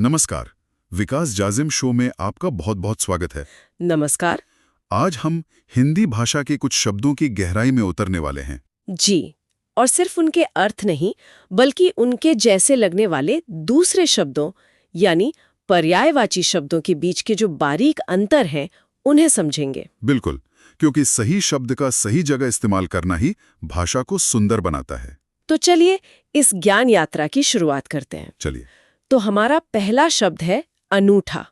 नमस्कार। विकास जाजिम शो में आपका बहुत बहुत स्वागत है। नमस्कार। आज हम हिंदी भाषा के कुछ शब्दों की गहराई में उतरने वाले हैं। जी, और सिर्फ उनके अर्थ नहीं, बल्कि उनके जैसे लगने वाले दूसरे शब्दों यानी पर्यायवाची शब्दों के बीच के जो बारीक अंतर हैं, उन्हें समझेंगे। बिल्कुल, क्योंकि सही शब्द का सही जगह इस्तेमाल करना ही भाषा को सुंदर बनाता है। तो चलिए इस ज्ञान यात्रा की शुरुआत करते हैं। चलिए। तो हमारा पहला शब्द है अनूठा।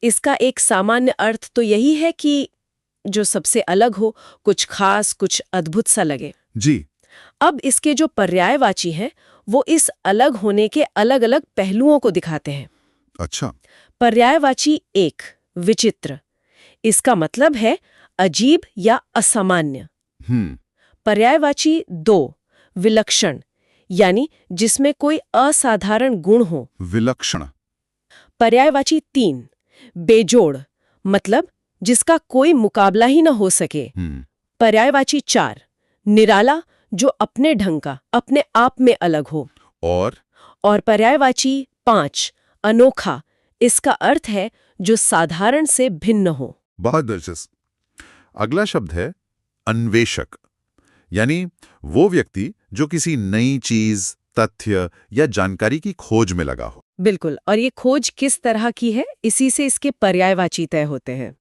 इसका एक सामान्य अर्थ तो यही है कि जो सबसे अलग हो, कुछ खास, कुछ अद्भुत सा लगे। जी। अब इसके जो पर्यायवाची हैं, वो इस अलग होने के अलग-अलग पहलुओं को दिखाते हैं। अच्छा। पर्यायवाची एक, विचित्र। इसका मतलब है अजीब या असामान्य। हम्म। पर्यायवाची दो, विलक्षण, यानी जिसमें कोई असाधारण गुण हो। विलक्षण। पर्यायवाची तीन, बेजोड़, मतलब जिसका कोई मुकाबला ही न हो सके। पर्यायवाची चार, निराला, जो अपने ढंग का, अपने आप में अलग हो। और पर्यायवाची पांच, अनोखा। इसका अर्थ है जो साधारण से भिन्न हो। बहुत दिलचस्प। अगला शब्द है अन्वेषक, यानी वो व्यक्ति जो किसी नई चीज, तथ्य या जानकारी की खोज में लगा हो। बिल्कुल, और ये खोज किस तरह की है, इसी से इसके पर्यायवाची तय होते हैं।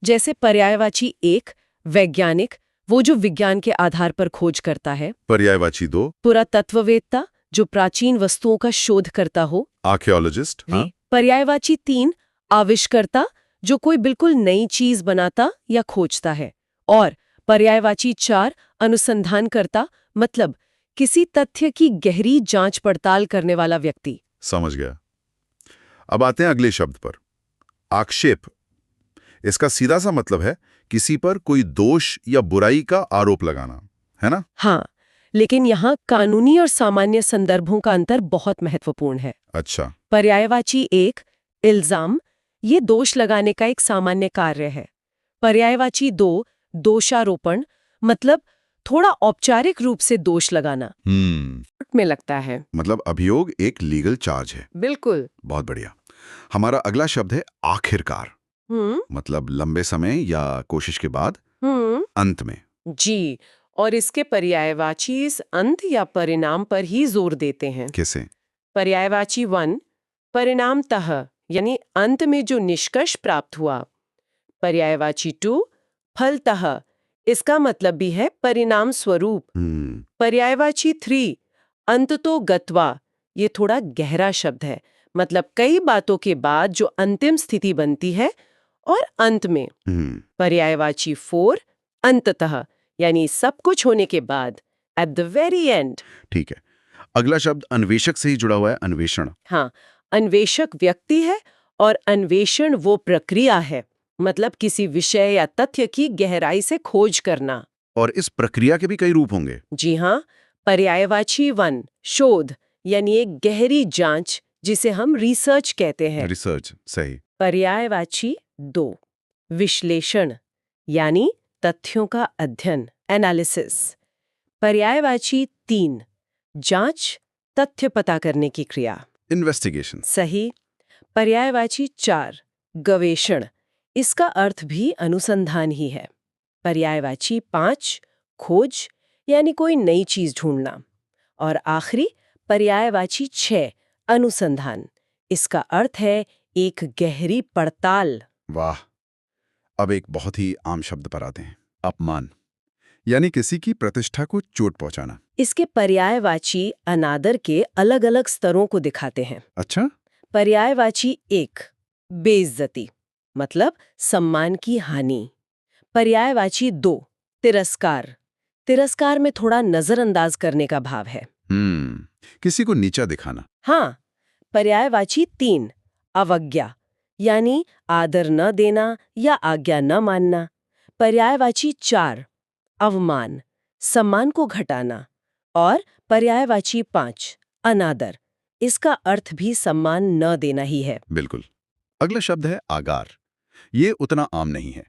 जैसे पर्यायवाची एक, वैज्ञानिक, वो जो विज्ञान के आधार पर खोज करता है। पर्यायवाची दो, पुरातत्ववेत्ता, जो प्राचीन वस्तुओं का शोध करता हो। आर्कियोलॉजिस्ट। पर्यायवाची तीन, आविष्कर्ता, जो कोई बिल्कुल नई चीज बनाता या खोजता है। और पर्यायवाची चार, अनुसंधानकर्ता, मतलब किसी तथ्य की गहरी जांच पड़ताल करने वाला व्यक्ति। समझ गया। अब आते हैं अगले शब्द पर, आक्षेप। इसका सीधा सा मतलब है किसी पर कोई दोष या बुराई का आरोप लगाना, है ना? हाँ, लेकिन यहाँ कानूनी और सामान्य संदर्भों का अंतर बहुत महत्वपूर्ण है। अच्छा। पर्यायवाची एक, इल्जाम, ये दोष लगाने का एक सामान्य कार्य है। पर्यायवाची दो, दोषारोपण, मतलब थोड़ा औपचारिक रूप से दोष लगाना। में लगता है। मतलब अभियोग एक लीगल चार्ज है। बिल्कुल। बहुत बढ़िया। हमारा अगला शब्द है आखिरकार। मतलब लंबे समय या कोशिश के बाद अंत में। जी, और इसके पर्यायवाची इस अंत या परिणाम पर ही जोर देते हैं। कैसे? पर्यायवाची वन, परिणामतः, यानी अंत में जो निष्कर्ष प्राप्त हुआ। पर्यायवाची टू, फलतः, इसका मतलब भी है परिणाम स्वरूप। पर्यायवाची थ्री, अंततो गत्वा, ये थोड़ा गहरा शब्द है, मतलब कई बातों के बाद जो अंतिम स्थिति बनती है। और अंत में पर्यायवाची फोर, अंततः, यानी सब कुछ होने के बाद, एट द वेरी एंड। ठीक है। अगला शब्द अन्वेषक से ही जुड़ा हुआ है, अन्वेषण। हाँ, अन्वेषक व्यक्ति है और अन्वेषण वो प्रक्रिया है, मतलब किसी विषय या तथ्य की गहराई से खोज करना। और इस प्रक्रिया के भी कई रूप होंगे। जी हाँ। पर्यायवाची वन, शोध, यानी एक गहरी जांच, जिसे हम रिसर्च कहते हैं। रिसर्च, सही। पर्यायवाची दो, विश्लेषण, यानी तथ्यों का अध्ययन, एनालिसिस। पर्यायवाची तीन, जांच, तथ्य पता करने की क्रिया, इन्वेस्टिगेशन। सही। पर्यायवाची चार, गवेषण, इसका अर्थ भी अनुसंधान ही है। पर्यायवाची पांच, खोज, यानी कोई नई चीज ढूंढना। और आखिरी पर्यायवाची छह, अनुसंधान, इसका अर्थ है एक गहरी पड़ताल। वाह। अब एक बहुत ही आम शब्द पर आते हैं, अपमान, यानी किसी की प्रतिष्ठा को चोट पहुंचाना। इसके पर्यायवाची अनादर के अलग अलग स्तरों को दिखाते हैं। अच्छा। पर्यायवाची एक, बेइज्जती, मतलब सम्मान की हानि। पर्यायवाची दो, तिरस्कार, तिरस्कार में थोड़ा नजरअंदाज करने का भाव है। किसी को नीचा दिखाना। हाँ। पर्यायवाची तीन, अवज्ञा, यानी आदर न देना या आज्ञा न मानना। पर्यायवाची चार, अवमान, सम्मान को घटाना। और पर्यायवाची पांच, अनादर, इसका अर्थ भी सम्मान न देना ही है। बिल्कुल। अगला शब्द है आगार। ये उतना आम नहीं है।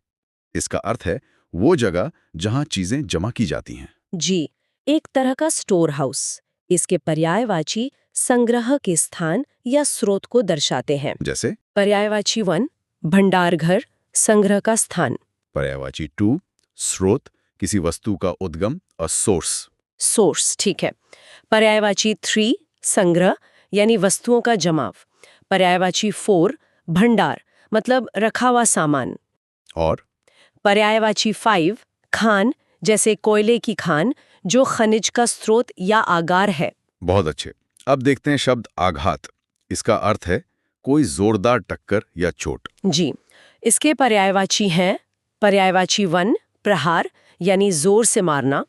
इसका अर्थ है वो जगह जहां चीजें जमा की जाती हैं। जी, एक तरह का स्टोर हाउस। इसके पर्यायवाची संग्रह के स्थान या स्रोत को दर्शाते हैं। जैसे पर्यायवाची 1 भंडार घर, संग्रह का स्थान। पर्यायवाची 2 स्रोत, किसी वस्तु का उद्गम, अ सोर्स। सोर्स, ठीक है। पर्यायवाची 3 संग्रह यानी वस्तुओं का जमाव। पर्यायवाची 4 भंडार मतलब रखा हुआ सामान। और पर्यायवाची 5 खान, जैसे कोयले की खान जो खनिज का स्रोत या आगार है। बहुत अच्छे। अब देखते हैं शब्द आघात। इसका अर्थ है कोई जोरदार टक्कर या चोट। जी, इसके पर्यायवाची हैं पर्यायवाची 1 प्रहार यानी जोर से मारना।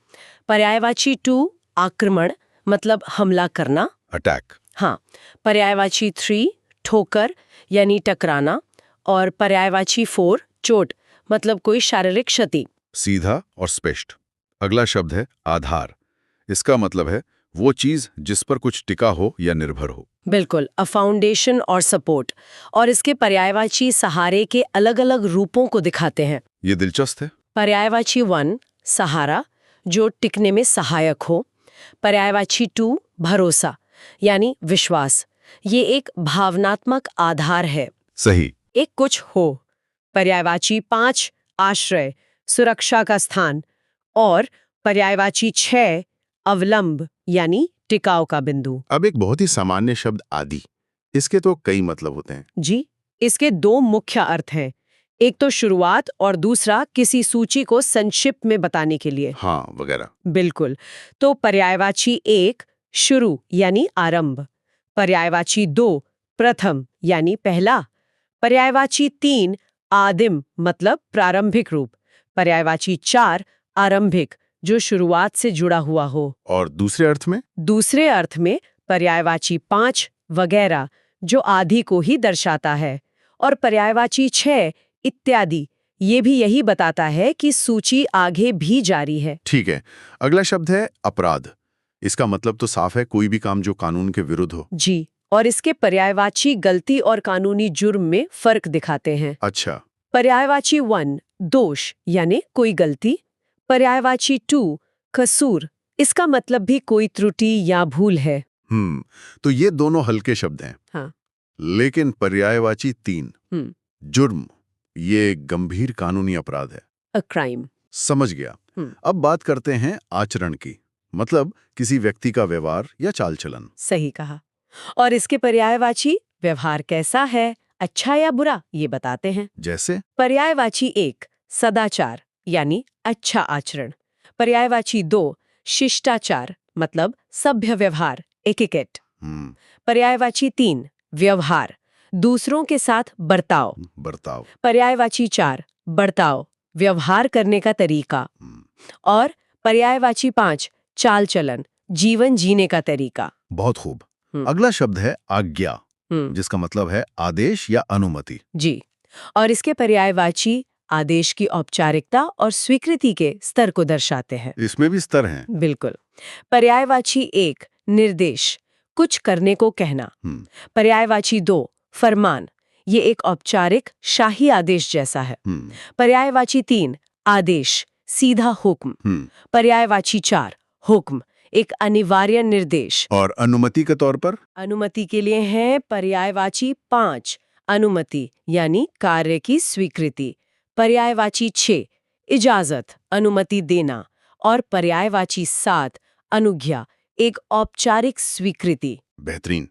पर्यायवाची 2 आक्रमण मतलब हमला करना, अटैक। हाँ। पर्यायवाची 3 ठोकर यानी टकराना। और पर्यायवाची 4 चोट मतलब कोई शारीरिक क्षति। सीधा और स्पष्ट। अगला शब्द है आधार। इसका मतलब है वो चीज जिस पर कुछ टिका हो या निर्भर हो। बिल्कुल, अ फाउंडेशन और सपोर्ट। और इसके पर्यायवाची सहारे के अलग अलग रूपों को दिखाते हैं। ये दिलचस्प है। पर्यायवाची 1 सहारा जो टिकने में सहायक हो। पर्यायवाची 2 भरोसा यानी विश्वास, ये एक भावनात्मक आधार है। सही। एक कुछ हो। पर्यायवाची 5 आश्रय, सुरक्षा का स्थान। और पर्यायवाची 6 अवलंब यानी टिकाव का बिंदु। अब एक बहुत ही सामान्य शब्द आदि, इसके तो कई मतलब होते हैं। जी, इसके 2 मुख्य अर्थ हैं। एक तो शुरुआत और दूसरा किसी सूची को संक्षिप्त में बताने के लिए। हाँ, वगैरह। बिल्कुल। तो पर्यायवाची 1 शुरू यानी आरंभ। पर्यायवाची 2 प्रथम यानी पहला। पर्यायवाची 3 आदिम मतलब प्रारंभिक रूप। पर्यायवाची 4 आरंभिक जो शुरुआत से जुड़ा हुआ हो। और दूसरे अर्थ में? दूसरे अर्थ में पर्यायवाची 5 वगैरह जो आदि को ही दर्शाता है। और पर्यायवाची 6 इत्यादि ये भी यही बताता है कि सूची आगे भी जारी है। ठीक है। अगला शब्द है अपराध। इसका मतलब तो साफ है कोई भी काम जो कानून के विरुद्ध हो। जी, और इसके पर्यायवाची गलती और कानूनी जुर्म में फर्क दिखाते हैं। अच्छा। पर्यायवाची 1 दोष यानी कोई गलती। पर्यायवाची 2 कसूर, इसका मतलब भी कोई त्रुटि या भूल है। तो ये दोनों हल्के शब्द हैं। हाँ। लेकिन पर्यायवाची 3 जुर्म, ये गंभीर कानूनी अपराध है। A crime. समझ गया। अब बात करते हैं आचरण की, मतलब किसी व्यक्ति का व्यवहार या चाल चलन। सही कहा। और इसके पर्यायवाची व्यवहार कैसा है, अच्छा या बुरा, ये बताते हैं। जैसे? पर्यायवाची 1 सदाचार यानी अच्छा आचरण। पर्यायवाची 2 शिष्टाचार मतलब सभ्य व्यवहार, एटिकेट। पर्यायवाची 3 व्यवहार दूसरों के साथ बर्ताव। पर्यायवाची 4 बर्ताव व्यवहार करने का तरीका। और पर्यायवाची 5 चाल चलन जीवन जीने का तरीका। बहुत खूब। अगला शब्द है आज्ञा, जिसका मतलब है आदेश या अनुमति। जी, और इसके पर्यायवाची आदेश की औपचारिकता और स्वीकृति के स्तर को दर्शाते हैं। इसमें भी स्तर हैं। बिल्कुल। पर्यायवाची 1 निर्देश कुछ करने को कहना। पर्यायवाची 2 फरमान, ये एक औपचारिक शाही आदेश जैसा है। पर्यायवाची 3 आदेश सीधा हुक्म। पर्यायवाची 4 हुक्म एक अनिवार्य निर्देश। और अनुमति के तौर पर? अनुमति के लिए है पर्यायवाची 5 अनुमति यानी कार्य की स्वीकृति। पर्यायवाची 6 इजाजत अनुमति देना। और पर्यायवाची 7 अनुज्ञा एक औपचारिक स्वीकृति। बेहतरीन।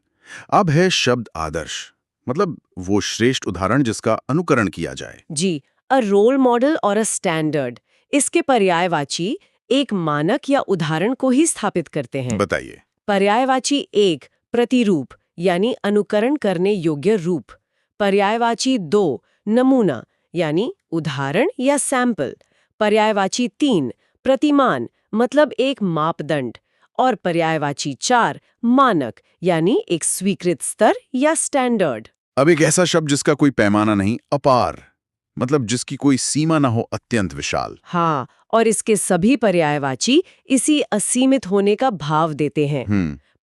अब है शब्द आदर्श, मतलब वो श्रेष्ठ उदाहरण जिसका अनुकरण किया जाए। जी, अ रोल मॉडल और अ स्टैंडर्ड। इसके पर्यायवाची एक मानक या उदाहरण को ही स्थापित करते हैं। बताइए। पर्यायवाची 1 प्रतिरूप यानी अनुकरण करने योग्य रूप। पर्यायवाची 2 नमूना यानी उदाहरण या सैंपल। पर्यायवाची 3 प्रतिमान मतलब एक मापदंड। और पर्यायवाची 4 मानक यानी एक स्वीकृत स्तर या स्टैंडर्ड। अब एक ऐसा शब्द जिसका कोई पैमाना नहीं, अपार, मतलब जिसकी कोई सीमा ना हो, अत्यंत विशाल। हाँ, और इसके सभी पर्यायवाची इसी असीमित होने का भाव देते हैं।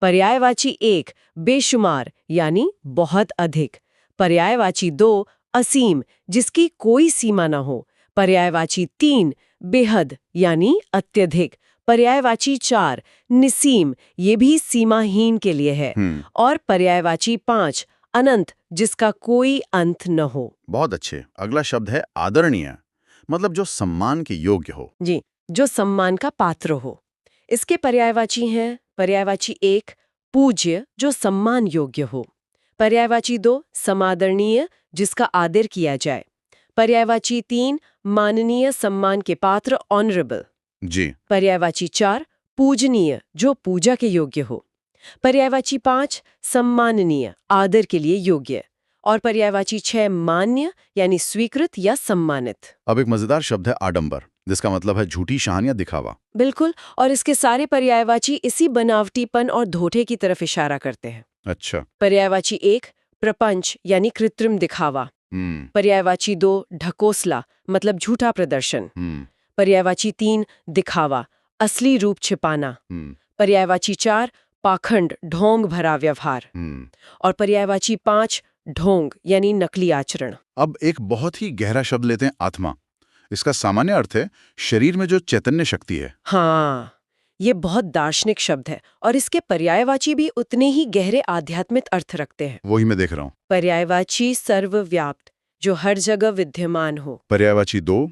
पर्यायवाची 1 बेशुमार यानी बहुत अधिक। पर्यायवाची 2 असीम जिसकी कोई सीमा न हो। पर्यायवाची 3 बेहद यानी अत्यधिक। पर्यायवाची 4 निसीम, ये भी सीमाहीन के लिए है। और पर्यायवाची 5 अनंत, जिसका कोई अंत न हो। बहुत अच्छे। अगला शब्द है आदरणीय, मतलब जो सम्मान के योग्य हो। जी, जो सम्मान का पात्र हो। इसके पर्यायवाची हैं पर्यायवाची 1 पूज्य, जो सम्मान योग्य हो। पर्यायवाची 2 समादरणीय, जिसका आदर किया जाए। पर्यायवाची 3 माननीय, सम्मान के पात्र, ऑनरेबल। जी। पर्यायवाची 4 पूजनीय, जो पूजा के योग्य हो। पर्यायवाची 5 सम्माननीय, आदर के लिए योग्य। और पर्यायवाची 6 मान्य, यानी स्वीकृत या सम्मानित। अब एक मजेदार शब्द है आडंबर, जिसका मतलब है झूठी शान या दिखावा। बिल्कुल, और इसके सारे पर्यायवाची इसी बनावटीपन और धोखे की तरफ इशारा करते हैं। अच्छा। पर्यायवाची 1 प्रपंच, यानी कृत्रिम दिखावा। पर्यायवाची 2 ढकोसला, मतलब झूठा प्रदर्शन। पर्यायवाची 3 दिखावा, असली रूप छिपाना। पर्यायवाची 4 पाखंड, ढोंग भरा व्यवहार। और पर्यायवाची 5 ढोंग, यानी नकली आचरण। अब एक बहुत ही गहरा शब्द लेते हैं, आत्मा। इसका सामान्य अर्थ है शरीर में जो चैतन्य शक्ति है। हाँ, ये बहुत दार्शनिक शब्द है और इसके पर्यायवाची भी उतने ही गहरे आध्यात्मिक अर्थ रखते हैं। वही मैं देख रहा हूँ। पर्यायवाची सर्वव्याप्त, जो हर जगह विद्यमान हो। पर्यायवाची 2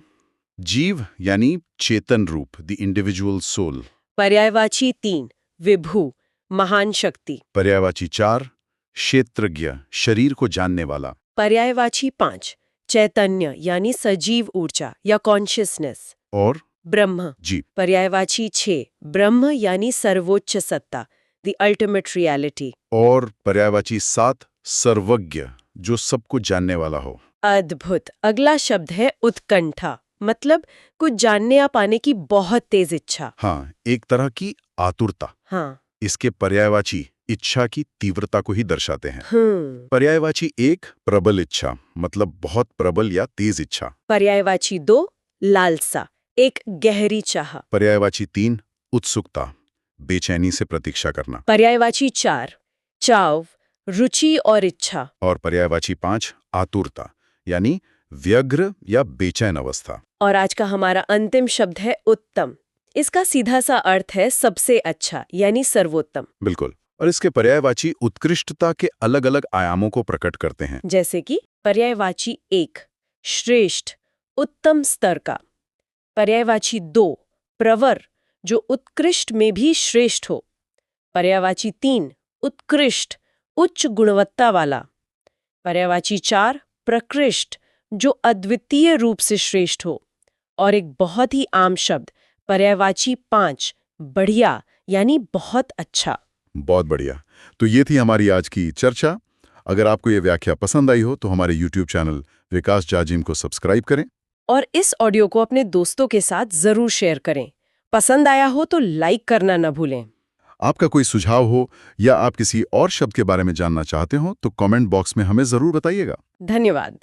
जीव, यानी चेतन रूप, द इंडिविजुअल सोल। पर्यायवाची 3 विभु, महान शक्ति। पर्यायवाची 4 क्षेत्रज्ञ, शरीर को जानने वाला। पर्यायवाची 5 चैतन्य, यानी सजीव ऊर्जा या कॉन्शियसनेस। और ब्रह्म। जी। पर्यायवाची 6 ब्रह्म, यानी सर्वोच्च सत्ता, द अल्टीमेट रियलिटी। और पर्यायवाची 7 सर्वज्ञ, जो सब कुछ जानने वाला हो। अद्भुत। अगला शब्द है उत्कंठा, मतलब कुछ जानने या पाने की बहुत तेज इच्छा। हाँ, एक तरह की आतुरता। हाँ। इसके पर्यायवाची इच्छा की तीव्रता को ही दर्शाते हैं। पर्यायवाची 1 प्रबल इच्छा, मतलब बहुत प्रबल या तेज इच्छा। पर्यायवाची 2 लालसा, एक गहरी चाह। पर्यायवाची 3 उत्सुकता, बेचैनी से प्रतीक्षा करना। पर्यायवाची 4 चाव, रुचि और इच्छा। और पर्यायवाची 5 आतुरता, यानी व्यग्र या बेचैन अवस्था। और आज का हमारा अंतिम शब्द है उत्तम। इसका सीधा सा अर्थ है सबसे अच्छा, यानी सर्वोत्तम। बिल्कुल। और इसके पर्यायवाची उत्कृष्टता के अलग अलग आयामों को प्रकट करते हैं। जैसे कि पर्यायवाची 1 श्रेष्ठ, उत्तम स्तर का। पर्यायवाची 2 प्रवर, जो उत्कृष्ट में भी श्रेष्ठ हो। पर्यायवाची 3 उत्कृष्ट, उच्च गुणवत्ता वाला। पर्यायवाची 4 प्रकृष्ट, जो अद्वितीय रूप से श्रेष्ठ हो। और एक बहुत ही आम शब्द पर्यायवाची 5 बढ़िया, यानी बहुत अच्छा। बहुत बढ़िया। तो ये थी हमारी आज की चर्चा। अगर आपको ये व्याख्या पसंद आई हो तो हमारे YouTube चैनल विकास जाजिम को सब्सक्राइब करें। और इस ऑडियो को अपने दोस्तों के साथ जरूर शेयर करें। पसंद आया हो तो लाइक करना न भूलें। आपका कोई सुझाव हो या आप किसी और शब्द के बारे में जानना चाहते हो तो कमेंट बॉक्स में हमें जरूर बताइएगा। धन्यवाद।